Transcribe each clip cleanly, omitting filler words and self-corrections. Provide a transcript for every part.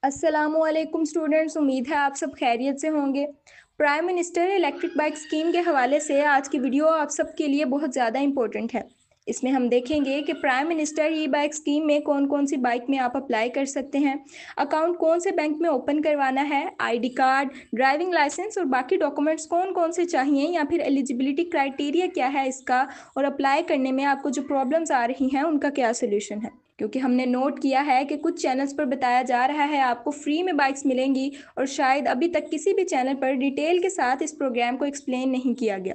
अस्सलामुअलैकुम स्टूडेंट्स, उम्मीद है आप सब खैरियत से होंगे। Prime minister electric bike scheme के हवाले से आज की वीडियो आप सबके लिए बहुत ज़्यादा इम्पोर्टेंट है। इसमें हम देखेंगे कि प्राइम मिनिस्टर ई बाइक स्कीम में कौन कौन सी बाइक में आप अप्लाई कर सकते हैं, अकाउंट कौन से बैंक में ओपन करवाना है, आईडी कार्ड, ड्राइविंग लाइसेंस और बाकी डॉक्यूमेंट्स कौन कौन से चाहिए, या फिर एलिजिबिलिटी क्राइटेरिया क्या है इसका, और अप्लाई करने में आपको जो प्रॉब्लम्स आ रही हैं उनका क्या सोल्यूशन है। क्योंकि हमने नोट किया है कि कुछ चैनल्स पर बताया जा रहा है आपको फ्री में बाइक्स मिलेंगी, और शायद अभी तक किसी भी चैनल पर डिटेल के साथ इस प्रोग्राम को एक्सप्लेन नहीं किया गया।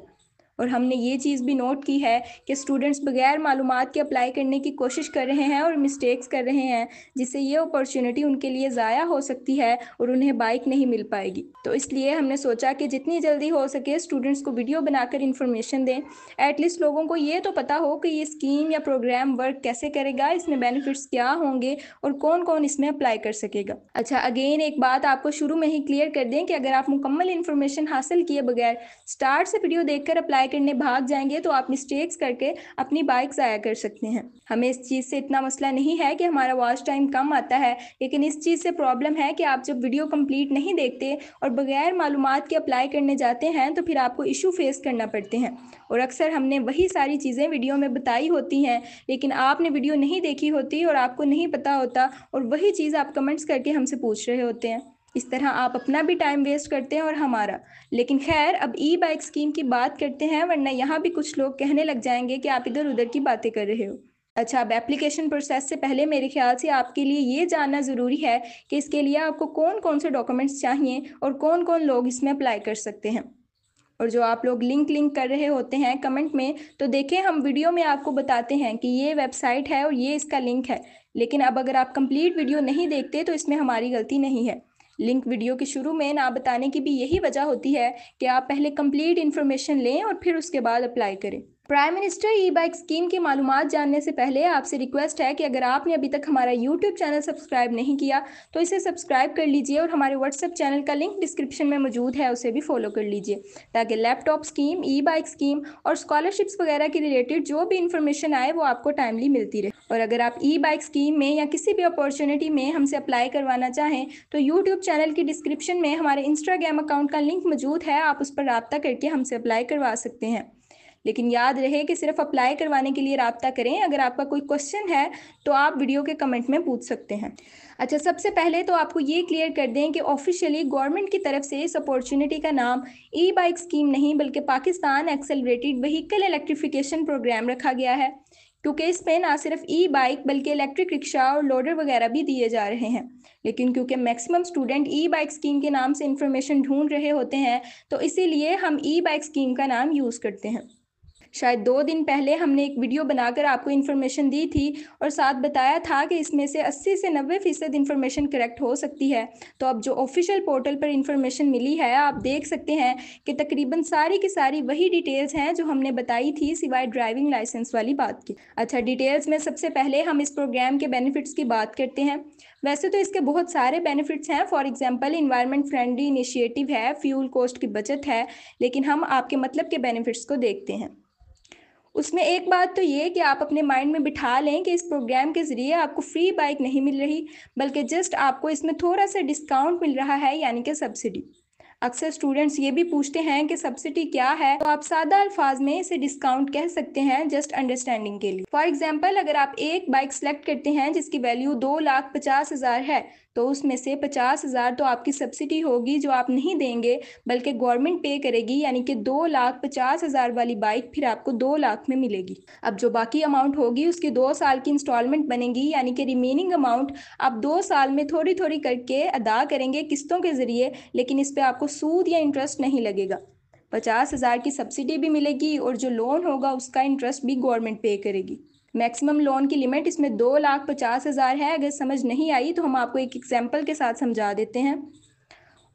और हमने ये चीज़ भी नोट की है कि स्टूडेंट्स बगैर मालूमात के अप्लाई करने की कोशिश कर रहे हैं और मिस्टेक्स कर रहे हैं, जिससे ये अपॉर्चुनिटी उनके लिए ज़ाया हो सकती है और उन्हें बाइक नहीं मिल पाएगी। तो इसलिए हमने सोचा कि जितनी जल्दी हो सके स्टूडेंट्स को वीडियो बनाकर इन्फॉर्मेशन दें। एटलीस्ट लोगों को ये तो पता हो कि ये स्कीम या प्रोग्राम वर्क कैसे करेगा, इसमें बेनिफिट्स क्या होंगे और कौन कौन इसमें अप्लाई कर सकेगा। अच्छा, अगेन एक बात आपको शुरू में ही क्लियर कर दें कि अगर आप मुकम्मल इन्फॉर्मेशन हासिल किए बगैर स्टार्ट से वीडियो देखकर अप्लाई करने भाग जाएंगे तो आप मिस्टेक्स करके अपनी बाइक ज़ाया कर सकते हैं। हमें इस चीज़ से इतना मसला नहीं है कि हमारा वॉच टाइम कम आता है, लेकिन इस चीज़ से प्रॉब्लम है कि आप जब वीडियो कंप्लीट नहीं देखते और बगैर मालूमात के अप्लाई करने जाते हैं तो फिर आपको इशू फेस करना पड़ते हैं। और अक्सर हमने वही सारी चीज़ें वीडियो में बताई होती हैं, लेकिन आपने वीडियो नहीं देखी होती और आपको नहीं पता होता, और वही चीज़ आप कमेंट्स करके हमसे पूछ रहे होते हैं। इस तरह आप अपना भी टाइम वेस्ट करते हैं और हमारा। लेकिन खैर, अब ई बाइक स्कीम की बात करते हैं, वरना यहाँ भी कुछ लोग कहने लग जाएंगे कि आप इधर उधर की बातें कर रहे हो। अच्छा, अब एप्लीकेशन प्रोसेस से पहले मेरे ख्याल से आपके लिए ये जानना ज़रूरी है कि इसके लिए आपको कौन कौन से डॉक्यूमेंट्स चाहिए और कौन कौन लोग इसमें अप्लाई कर सकते हैं। और जो आप लोग लिंक लिंक कर रहे होते हैं कमेंट में, तो देखें हम वीडियो में आपको बताते हैं कि ये वेबसाइट है और ये इसका लिंक है। लेकिन अब अगर आप कंप्लीट वीडियो नहीं देखते तो इसमें हमारी गलती नहीं है। लिंक वीडियो के शुरू में ना बताने की भी यही वजह होती है कि आप पहले कंप्लीट इन्फॉर्मेशन लें और फिर उसके बाद अप्लाई करें। प्राइम मिनिस्टर ई बाइक स्कीम की मालूमात जानने से पहले आपसे रिक्वेस्ट है कि अगर आपने अभी तक हमारा यूट्यूब चैनल सब्सक्राइब नहीं किया तो इसे सब्सक्राइब कर लीजिए, और हमारे व्हाट्सएप चैनल का लिंक डिस्क्रिप्शन में मौजूद है, उसे भी फॉलो कर लीजिए, ताकि लैपटॉप स्कीम, ई बाइक स्कीम और स्कॉलरशिप्स वगैरह के रिलेटेड जो भी इन्फॉर्मेशन आए वो आपको टाइमली मिलती रहे। और अगर आप ई बाइक स्कीम में या किसी भी अपॉर्चुनिटी में हमसे अप्लाई करवाना चाहें तो यूट्यूब चैनल की डिस्क्रिप्शन में हमारे इंस्टाग्राम अकाउंट का लिंक मौजूद है, आप उस पर राब्ता करके हमसे अप्लाई करवा सकते हैं। लेकिन याद रहे कि सिर्फ अप्लाई करवाने के लिए राब्ता करें। अगर आपका कोई क्वेश्चन है तो आप वीडियो के कमेंट में पूछ सकते हैं। अच्छा, सबसे पहले तो आपको ये क्लियर कर दें कि ऑफिशियली गवर्नमेंट की तरफ से इस अपॉर्चुनिटी का नाम ई बाइक स्कीम नहीं बल्कि Pakistan accelerated vehicle electrification program रखा गया है, क्योंकि इसमें ना सिर्फ ई बाइक बल्कि इलेक्ट्रिक रिक्शा और लोडर वगैरह भी दिए जा रहे हैं। लेकिन क्योंकि maximum student E bike scheme के नाम से इंफॉर्मेशन ढूंढ रहे होते हैं, तो इसीलिए हम ई बाइक स्कीम का नाम यूज़ करते हैं। शायद 2 दिन पहले हमने एक वीडियो बनाकर आपको इन्फॉर्मेशन दी थी और साथ बताया था कि इसमें से 80 से 90% इन्फॉर्मेशन करेक्ट हो सकती है। तो अब जो ऑफिशियल पोर्टल पर इन्फॉर्मेशन मिली है, आप देख सकते हैं कि तकरीबन सारी की सारी वही डिटेल्स हैं जो हमने बताई थी, सिवाय ड्राइविंग लाइसेंस वाली बात की। अच्छा, डिटेल्स में सबसे पहले हम इस प्रोग्राम के बेनिफिट्स की बात करते हैं। वैसे तो इसके बहुत सारे बेनिफिट्स हैं। For example, environment friendly initiative है, फ्यूल कॉस्ट की बचत है। लेकिन हम आपके मतलब के बेनिफिट्स को देखते हैं। उसमें एक बात तो ये कि आप अपने माइंड में बिठा लें कि इस प्रोग्राम के ज़रिए आपको फ्री बाइक नहीं मिल रही, बल्कि जस्ट आपको इसमें थोड़ा सा डिस्काउंट मिल रहा है, यानी कि सब्सिडी। अक्सर स्टूडेंट्स ये भी पूछते हैं कि सब्सिडी क्या है, तो आप सादा अल्फाज में इसे डिस्काउंट कह सकते हैं, जस्ट अंडरस्टैंडिंग के लिए। फॉर एग्जांपल, अगर आप एक बाइक सेलेक्ट करते हैं जिसकी वैल्यू 2,50,000 है, तो उसमें से 50,000 तो आपकी सब्सिडी होगी जो आप नहीं देंगे, बल्कि गवर्नमेंट पे करेगी, यानी कि 2,50,000 वाली बाइक फिर आपको 2 लाख में मिलेगी। अब जो बाकी अमाउंट होगी उसकी 2 साल की इंस्टॉलमेंट बनेगी, यानी कि रिमेनिंग अमाउंट आप 2 साल में थोड़ी थोड़ी करके अदा करेंगे किस्तों के ज़रिए, लेकिन इस पर आपको सूद या इंटरेस्ट नहीं लगेगा। 50,000 की सब्सिडी भी मिलेगी और जो लोन होगा उसका इंटरेस्ट भी गवर्नमेंट पे करेगी। मैक्सिमम लोन की लिमिट इसमें 2,50,000 है। अगर समझ नहीं आई तो हम आपको एक एग्जाम्पल के साथ समझा देते हैं।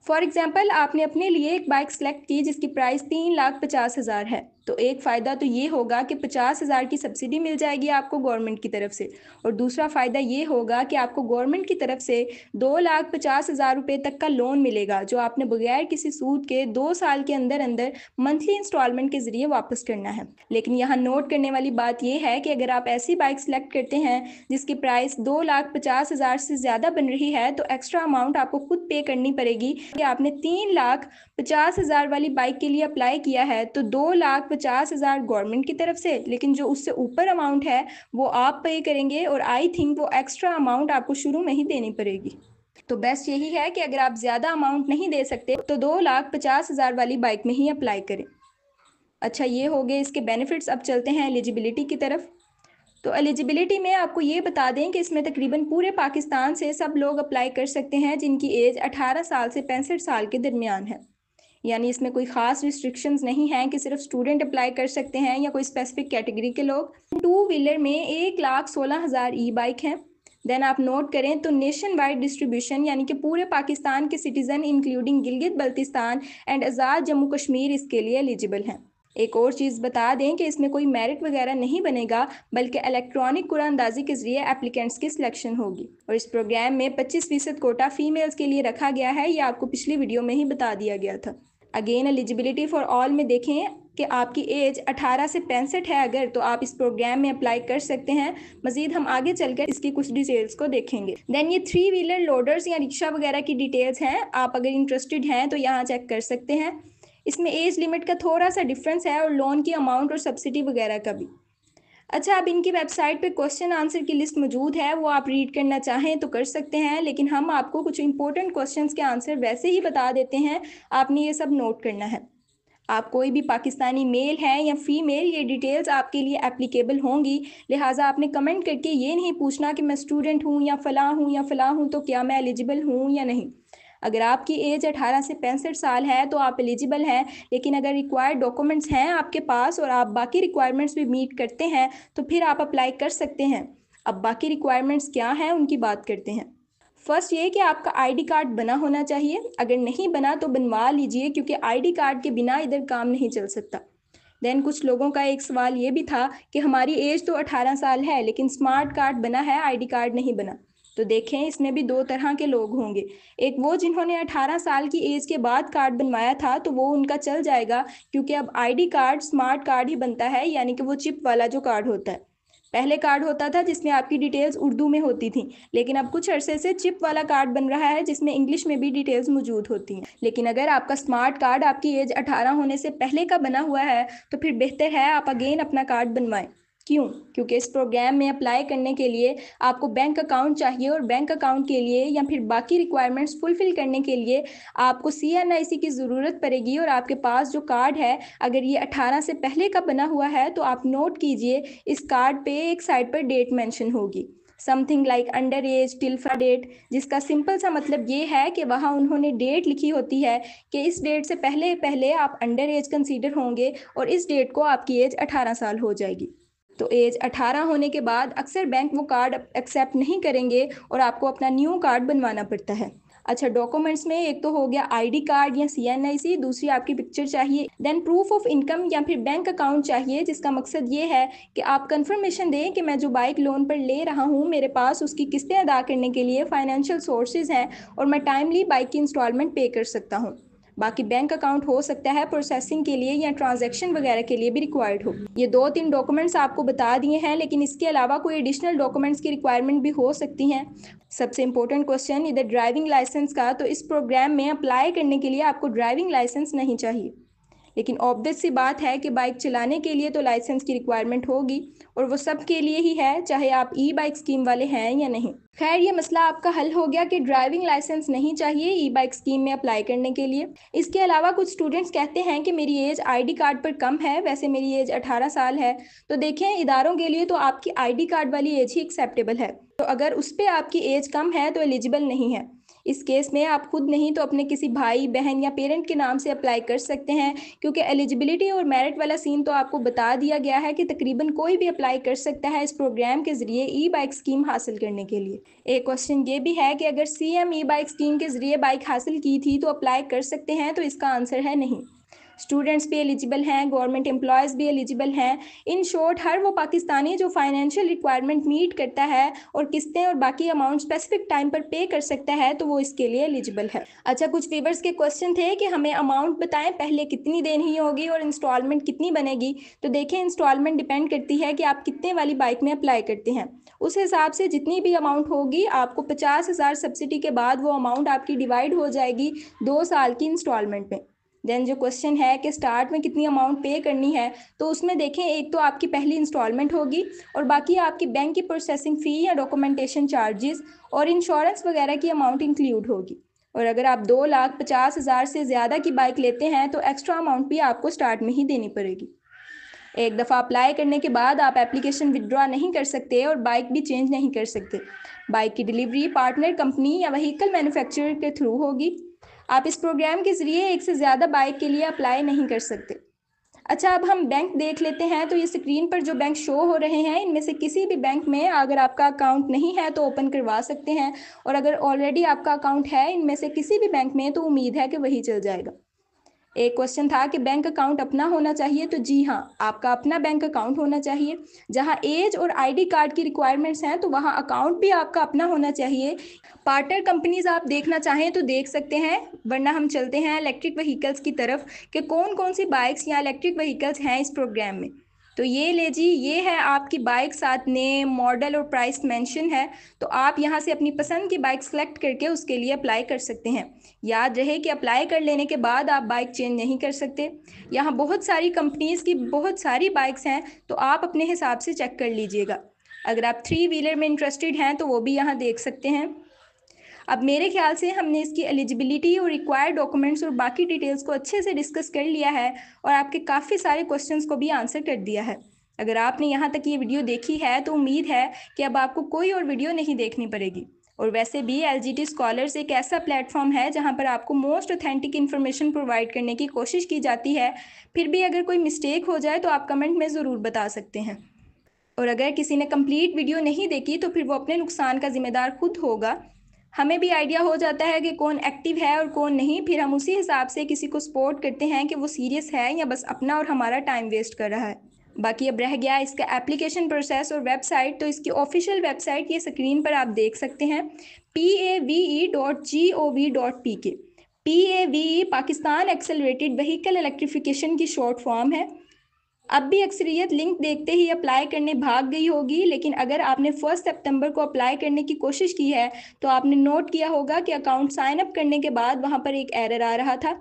फॉर एग्जाम्पल, आपने अपने लिए एक बाइक सेलेक्ट की जिसकी प्राइस 3,50,000 है। तो एक फ़ायदा तो ये होगा कि 50,000 की सब्सिडी मिल जाएगी आपको गवर्नमेंट की तरफ से, और दूसरा फ़ायदा ये होगा कि आपको गवर्नमेंट की तरफ से 2,50,000 रुपये तक का लोन मिलेगा, जो आपने बगैर किसी सूद के 2 साल के अंदर अंदर मंथली इंस्टॉलमेंट के ज़रिए वापस करना है। लेकिन यहाँ नोट करने वाली बात यह है कि अगर आप ऐसी बाइक सेलेक्ट करते हैं जिसकी प्राइस 2,50,000 से ज़्यादा बन रही है, तो एक्स्ट्रा अमाउंट आपको खुद पे करनी पड़ेगी। कि आपने 3,50,000 वाली बाइक के लिए अप्लाई किया है, तो 2,50,000 गवर्नमेंट की तरफ से, लेकिन जो उससे ऊपर अमाउंट है वो आप पे करेंगे, और आई थिंक वो एक्स्ट्रा अमाउंट आपको शुरू में ही देनी पड़ेगी। तो बेस्ट यही है कि अगर आप ज़्यादा अमाउंट नहीं दे सकते तो 2,50,000 वाली बाइक में ही अप्लाई करें। अच्छा, ये हो गए इसके बेनिफिट्स। अब चलते हैं एलिजिबिलिटी की तरफ। तो एलिजिबिलिटी में आपको ये बता दें कि इसमें तकरीबन पूरे पाकिस्तान से सब लोग अप्लाई कर सकते हैं जिनकी एज 18 साल से 65 साल के दरमियान है। यानी इसमें कोई ख़ास रिस्ट्रिक्शंस नहीं हैं कि सिर्फ स्टूडेंट अप्लाई कर सकते हैं या कोई स्पेसिफिक कैटेगरी के लोग। 2 व्हीलर में 1,16,000 ई बाइक हैं। देन आप नोट करें तो नेशन वाइड डिस्ट्रीब्यूशन, यानी कि पूरे पाकिस्तान के citizens including Gilgit Baltistan and Azad Jammu Kashmir इसके लिए एलिजिबल हैं। एक और चीज़ बता दें कि इसमें कोई मेरिट वगैरह नहीं बनेगा, बल्कि इलेक्ट्रॉनिक कुरानंदाजी के जरिए एप्लीकेंट्स की सिलेक्शन होगी। और इस प्रोग्राम में 25% कोटा फीमेल्स के लिए रखा गया है, ये आपको पिछली वीडियो में ही बता दिया गया था। अगेन एलिजिबिलिटी फॉर ऑल में देखें कि आपकी एज 18 से 65 है अगर, तो आप इस प्रोग्राम में अप्लाई कर सकते हैं। मजीद हम आगे चलकर इसकी कुछ डिटेल्स को देखेंगे। देन ये 3 व्हीलर लोडर्स या रिक्शा वगैरह की डिटेल्स हैं, आप अगर इंटरेस्टेड हैं तो यहाँ चेक कर सकते हैं। इसमें एज लिमिट का थोड़ा सा डिफरेंस है, और लोन की अमाउंट और सब्सिडी वगैरह का भी। अच्छा, अब इनकी वेबसाइट पे क्वेश्चन आंसर की लिस्ट मौजूद है, वो आप रीड करना चाहें तो कर सकते हैं, लेकिन हम आपको कुछ इंपॉर्टेंट क्वेश्चंस के आंसर वैसे ही बता देते हैं, आपने ये सब नोट करना है। आप कोई भी पाकिस्तानी मेल है या फीमेल, ये डिटेल्स आपके लिए एप्लीकेबल होंगी, लिहाजा आपने कमेंट करके ये नहीं पूछना कि मैं स्टूडेंट हूँ या फ़लाँ हूँ या फ़लाँ हूँ, तो क्या मैं एलिजिबल हूँ या नहीं। अगर आपकी एज 18 से 65 साल है तो आप एलिजिबल हैं, लेकिन अगर रिक्वायर्ड डॉक्यूमेंट्स हैं आपके पास और आप बाकी रिक्वायरमेंट्स भी मीट करते हैं तो फिर आप अप्लाई कर सकते हैं। अब बाकी रिक्वायरमेंट्स क्या हैं उनकी बात करते हैं। फर्स्ट ये कि आपका आईडी कार्ड बना होना चाहिए, अगर नहीं बना तो बनवा लीजिए, क्योंकि आईडी कार्ड के बिना इधर काम नहीं चल सकता। देन कुछ लोगों का एक सवाल ये भी था कि हमारी एज तो 18 साल है लेकिन स्मार्ट कार्ड बना है, आईडी कार्ड नहीं बना। तो देखें, इसमें भी दो तरह के लोग होंगे। एक वो जिन्होंने 18 साल की एज के बाद कार्ड बनवाया था, तो वो उनका चल जाएगा, क्योंकि अब आईडी कार्ड स्मार्ट कार्ड ही बनता है, यानी कि वो चिप वाला जो कार्ड होता है। पहले कार्ड होता था जिसमें आपकी डिटेल्स उर्दू में होती थी, लेकिन अब कुछ अरसे से चिप वाला कार्ड बन रहा है जिसमें इंग्लिश में भी डिटेल्स मौजूद होती हैं। लेकिन अगर आपका स्मार्ट कार्ड आपकी एज 18 होने से पहले का बना हुआ है तो फिर बेहतर है आप अगेन अपना कार्ड बनवाएं। क्यों? क्योंकि इस प्रोग्राम में अप्लाई करने के लिए आपको बैंक अकाउंट चाहिए, और बैंक अकाउंट के लिए या फिर बाकी रिक्वायरमेंट्स फुलफिल करने के लिए आपको CNIC की ज़रूरत पड़ेगी। और आपके पास जो कार्ड है, अगर ये 18 से पहले का बना हुआ है तो आप नोट कीजिए, इस कार्ड पे एक साइड पर डेट मेंशन होगी, something like under age till date, जिसका सिंपल सा मतलब ये है कि वहाँ उन्होंने डेट लिखी होती है कि इस डेट से पहले पहले आप अंडर एज कंसीडर होंगे, और इस डेट को आपकी एज 18 साल हो जाएगी। तो एज 18 होने के बाद अक्सर बैंक वो कार्ड एक्सेप्ट नहीं करेंगे और आपको अपना न्यू कार्ड बनवाना पड़ता है। अच्छा, डॉक्यूमेंट्स में एक तो हो गया आईडी कार्ड या CNIC, दूसरी आपकी पिक्चर चाहिए। देन प्रूफ ऑफ इनकम या फिर बैंक अकाउंट चाहिए, जिसका मकसद ये है कि आप कंफर्मेशन दें कि मैं जो बाइक लोन पर ले रहा हूँ, मेरे पास उसकी किस्तें अदा करने के लिए फाइनेंशियल सोर्सेज हैं और मैं टाइमली बाइक की इंस्टॉलमेंट पे कर सकता हूँ। बाकी बैंक अकाउंट हो सकता है प्रोसेसिंग के लिए या ट्रांजैक्शन वगैरह के लिए भी रिक्वायर्ड हो। ये 2-3 डॉक्यूमेंट्स आपको बता दिए हैं, लेकिन इसके अलावा कोई एडिशनल डॉक्यूमेंट्स की रिक्वायरमेंट भी हो सकती हैं। सबसे इंपॉर्टेंट क्वेश्चन इधर ड्राइविंग लाइसेंस का। तो इस प्रोग्राम में अप्लाई करने के लिए आपको ड्राइविंग लाइसेंस नहीं चाहिए, लेकिन ऑब्वियस सी बात है कि बाइक चलाने के लिए तो लाइसेंस की रिक्वायरमेंट होगी, और वो सब के लिए ही है, चाहे आप ई बाइक स्कीम वाले हैं या नहीं। खैर, ये मसला आपका हल हो गया कि ड्राइविंग लाइसेंस नहीं चाहिए ई बाइक स्कीम में अप्लाई करने के लिए। इसके अलावा कुछ स्टूडेंट्स कहते हैं कि मेरी एज आईडी कार्ड पर कम है, वैसे मेरी एज 18 साल है। तो देखें, इदारों के लिए तो आपकी आईडी कार्ड वाली एज ही एक्सेप्टेबल है, तो अगर उस पर आपकी एज कम है तो एलिजिबल नहीं है। इस केस में आप खुद नहीं तो अपने किसी भाई बहन या पेरेंट के नाम से अप्लाई कर सकते हैं, क्योंकि एलिजिबिलिटी और मेरिट वाला सीन तो आपको बता दिया गया है कि तकरीबन कोई भी अप्लाई कर सकता है इस प्रोग्राम के ज़रिए ई बाइक स्कीम हासिल करने के लिए। एक क्वेश्चन ये भी है कि अगर CM ई बाइक स्कीम के ज़रिए बाइक हासिल की थी तो अप्लाई कर सकते हैं, तो इसका आंसर है नहीं। स्टूडेंट्स भी एलिजिबल हैं, गवर्नमेंट एम्प्लॉयज़ भी एलिजिबल हैं। इन शॉर्ट हर वो पाकिस्तानी जो फाइनेंशियल रिक्वायरमेंट मीट करता है और किस्तें और बाकी अमाउंट स्पेसिफिक टाइम पर पे कर सकता है, तो वो इसके लिए एलिजिबल है। अच्छा, कुछ व्यूअर्स के क्वेश्चन थे कि हमें अमाउंट बताएं, पहले कितनी देनी होगी और इंस्टॉलमेंट कितनी बनेगी। तो देखें, इंस्टॉलमेंट डिपेंड करती है कि आप कितने वाली बाइक में अप्लाई करते हैं। उस हिसाब से जितनी भी अमाउंट होगी, आपको 50,000 सब्सिडी के बाद वो अमाउंट आपकी डिवाइड हो जाएगी 2 साल की इंस्टॉलमेंट में। देन जो क्वेश्चन है कि स्टार्ट में कितनी अमाउंट पे करनी है, तो उसमें देखें, एक तो आपकी पहली इंस्टॉलमेंट होगी और बाकी आपकी बैंक की प्रोसेसिंग फ़ी या डॉक्यूमेंटेशन चार्जेस और इंश्योरेंस वगैरह की अमाउंट इंक्लूड होगी। और अगर आप 2,50,000 से ज़्यादा की बाइक लेते हैं तो एक्स्ट्रा अमाउंट भी आपको स्टार्ट में ही देनी पड़ेगी। एक दफ़ा अप्लाई करने के बाद आप एप्लीकेशन विड्रॉ नहीं कर सकते और बाइक भी चेंज नहीं कर सकते। बाइक की डिलीवरी पार्टनर कंपनी या व्हीकल मैन्युफैक्चरर के थ्रू होगी। आप इस प्रोग्राम के ज़रिए एक से ज़्यादा बाइक के लिए अप्लाई नहीं कर सकते। अच्छा, अब हम बैंक देख लेते हैं। तो ये स्क्रीन पर जो बैंक शो हो रहे हैं, इनमें से किसी भी बैंक में अगर आपका अकाउंट नहीं है तो ओपन करवा सकते हैं, और अगर ऑलरेडी आपका अकाउंट है इनमें से किसी भी बैंक में, तो उम्मीद है कि वही चल जाएगा। एक क्वेश्चन था कि बैंक अकाउंट अपना होना चाहिए, तो जी हाँ, आपका अपना बैंक अकाउंट होना चाहिए। जहाँ एज और आईडी कार्ड की रिक्वायरमेंट्स हैं, तो वहाँ अकाउंट भी आपका अपना होना चाहिए। पार्टनर कंपनीज आप देखना चाहें तो देख सकते हैं, वरना हम चलते हैं इलेक्ट्रिक व्हीकल्स की तरफ कि कौन कौन सी बाइक्स या इलेक्ट्रिक व्हीकल्स हैं इस प्रोग्राम में। तो ये ले जी, ये है आपकी बाइक, साथ नेम, मॉडल और प्राइस मेंशन है। तो आप यहाँ से अपनी पसंद की बाइक सेलेक्ट करके उसके लिए अप्लाई कर सकते हैं। याद रहे कि अप्लाई कर लेने के बाद आप बाइक चेंज नहीं कर सकते। यहाँ बहुत सारी कंपनीज़ की बहुत सारी बाइक्स हैं, तो आप अपने हिसाब से चेक कर लीजिएगा। अगर आप 3 व्हीलर में इंटरेस्टेड हैं तो वो भी यहाँ देख सकते हैं। अब मेरे ख्याल से हमने इसकी एलिजिबिलिटी और रिक्वायर्ड डॉक्यूमेंट्स और बाकी डिटेल्स को अच्छे से डिस्कस कर लिया है और आपके काफ़ी सारे क्वेश्चंस को भी आंसर कर दिया है। अगर आपने यहाँ तक ये वीडियो देखी है तो उम्मीद है कि अब आपको कोई और वीडियो नहीं देखनी पड़ेगी। और वैसे भी LGT स्कॉलर्स एक ऐसा प्लेटफॉर्म है जहाँ पर आपको मोस्ट ऑथेंटिक इन्फॉर्मेशन प्रोवाइड करने की कोशिश की जाती है। फिर भी अगर कोई मिस्टेक हो जाए तो आप कमेंट में ज़रूर बता सकते हैं। और अगर किसी ने कंप्लीट वीडियो नहीं देखी तो फिर वो अपने नुकसान का जिम्मेदार खुद होगा। हमें भी आइडिया हो जाता है कि कौन एक्टिव है और कौन नहीं, फिर हम उसी हिसाब से किसी को सपोर्ट करते हैं कि वो सीरियस है या बस अपना और हमारा टाइम वेस्ट कर रहा है। बाकी अब रह गया इसका एप्लीकेशन प्रोसेस और वेबसाइट। तो इसकी ऑफिशियल वेबसाइट ये स्क्रीन पर आप देख सकते हैं, pave.gov.pk। PAVE Pakistan accelerated vehicle electrification की शॉर्ट फॉर्म है। अब भी अक्सरियत लिंक देखते ही अप्लाई करने भाग गई होगी, लेकिन अगर आपने 1 सितंबर को अप्लाई करने की कोशिश की है तो आपने नोट किया होगा कि अकाउंट साइन अप करने के बाद वहां पर एक एरर आ रहा था।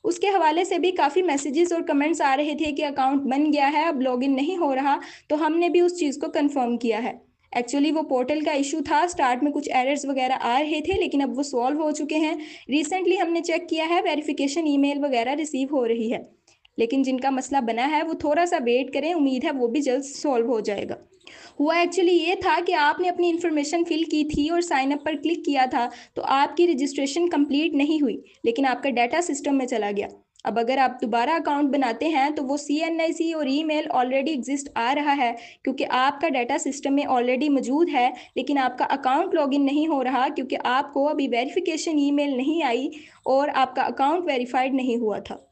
उसके हवाले से भी काफ़ी मैसेजेस और कमेंट्स आ रहे थे कि अकाउंट बन गया है, अब लॉगिन नहीं हो रहा। तो हमने भी उस चीज़ को कंफर्म किया है। एक्चुअली वो पोर्टल का इशू था, स्टार्ट में कुछ एरर्स वगैरह आ रहे थे, लेकिन अब वो सॉल्व हो चुके हैं। रिसेंटली हमने चेक किया है, वेरिफिकेशन ईमेल वगैरह रिसीव हो रही है। लेकिन जिनका मसला बना है वो थोड़ा सा वेट करें, उम्मीद है वो भी जल्द सॉल्व हो जाएगा। हुआ एक्चुअली ये था कि आपने अपनी इन्फॉर्मेशन फिल की थी और साइन अप पर क्लिक किया था, तो आपकी रजिस्ट्रेशन कंप्लीट नहीं हुई, लेकिन आपका डाटा सिस्टम में चला गया। अब अगर आप दोबारा अकाउंट बनाते हैं तो वो CNIC और ईमेल ऑलरेडी एग्जिस्ट आ रहा है, क्योंकि आपका डाटा सिस्टम में ऑलरेडी मौजूद है, लेकिन आपका अकाउंट लॉगिन नहीं हो रहा क्योंकि आपको अभी वेरिफिकेशन ईमेल नहीं आई और आपका अकाउंट वेरीफाइड नहीं हुआ था।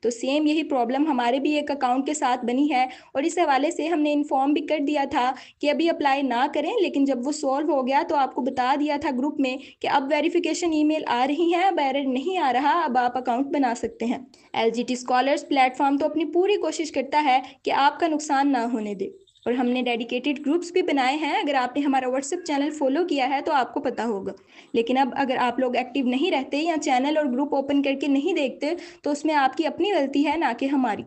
तो सेम यही प्रॉब्लम हमारे भी एक अकाउंट के साथ बनी है, और इस हवाले से हमने इन्फॉर्म भी कर दिया था कि अभी अप्लाई ना करें, लेकिन जब वो सॉल्व हो गया तो आपको बता दिया था ग्रुप में कि अब वेरिफिकेशन ईमेल आ रही है, अब एरर नहीं आ रहा, अब आप अकाउंट बना सकते हैं। LGT स्कॉलर्स प्लेटफॉर्म तो अपनी पूरी कोशिश करता है कि आपका नुकसान ना होने दे, और हमने डेडिकेटेड ग्रुप्स भी बनाए हैं। अगर आपने हमारा व्हाट्सएप चैनल फॉलो किया है तो आपको पता होगा। लेकिन अब अगर आप लोग एक्टिव नहीं रहते या चैनल और ग्रुप ओपन करके नहीं देखते तो उसमें आपकी अपनी गलती है, ना कि हमारी।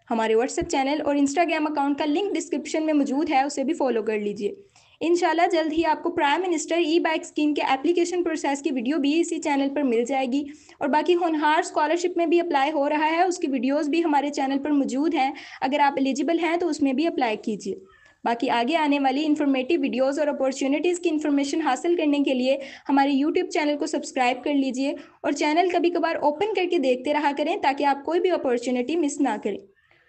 हमारे व्हाट्सएप चैनल और इंस्टाग्राम अकाउंट का लिंक डिस्क्रिप्शन में मौजूद है, उसे भी फॉलो कर लीजिए। इंशाल्लाह जल्द ही आपको प्राइम मिनिस्टर ई बाइक स्कीम के एप्लीकेशन प्रोसेस की वीडियो भी इसी चैनल पर मिल जाएगी। और बाकी होनहार स्कॉलरशिप में भी अप्लाई हो रहा है, उसकी वीडियोस भी हमारे चैनल पर मौजूद हैं। अगर आप एलिजिबल हैं तो उसमें भी अप्लाई कीजिए। बाकी आगे आने वाली इन्फॉर्मेटिव वीडियोस और अपॉर्चुनिटीज़ की इन्फॉर्मेशन हासिल करने के लिए हमारे यूट्यूब चैनल को सब्सक्राइब कर लीजिए और चैनल कभी कभार ओपन करके देखते रहा करें, ताकि आप कोई भी अपॉर्चुनिटी मिस ना करें।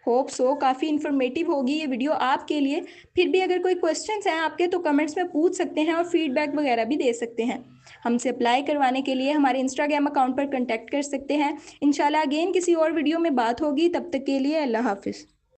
होप सो काफ़ी इन्फॉर्मेटिव होगी ये वीडियो आपके लिए। फिर भी अगर कोई क्वेश्चंस हैं आपके तो कमेंट्स में पूछ सकते हैं और फीडबैक वगैरह भी दे सकते हैं। हमसे अप्लाई करवाने के लिए हमारे इंस्टाग्राम अकाउंट पर कांटेक्ट कर सकते हैं। इंशाल्लाह अगेन किसी और वीडियो में बात होगी, तब तक के लिए अल्लाह हाफिज़।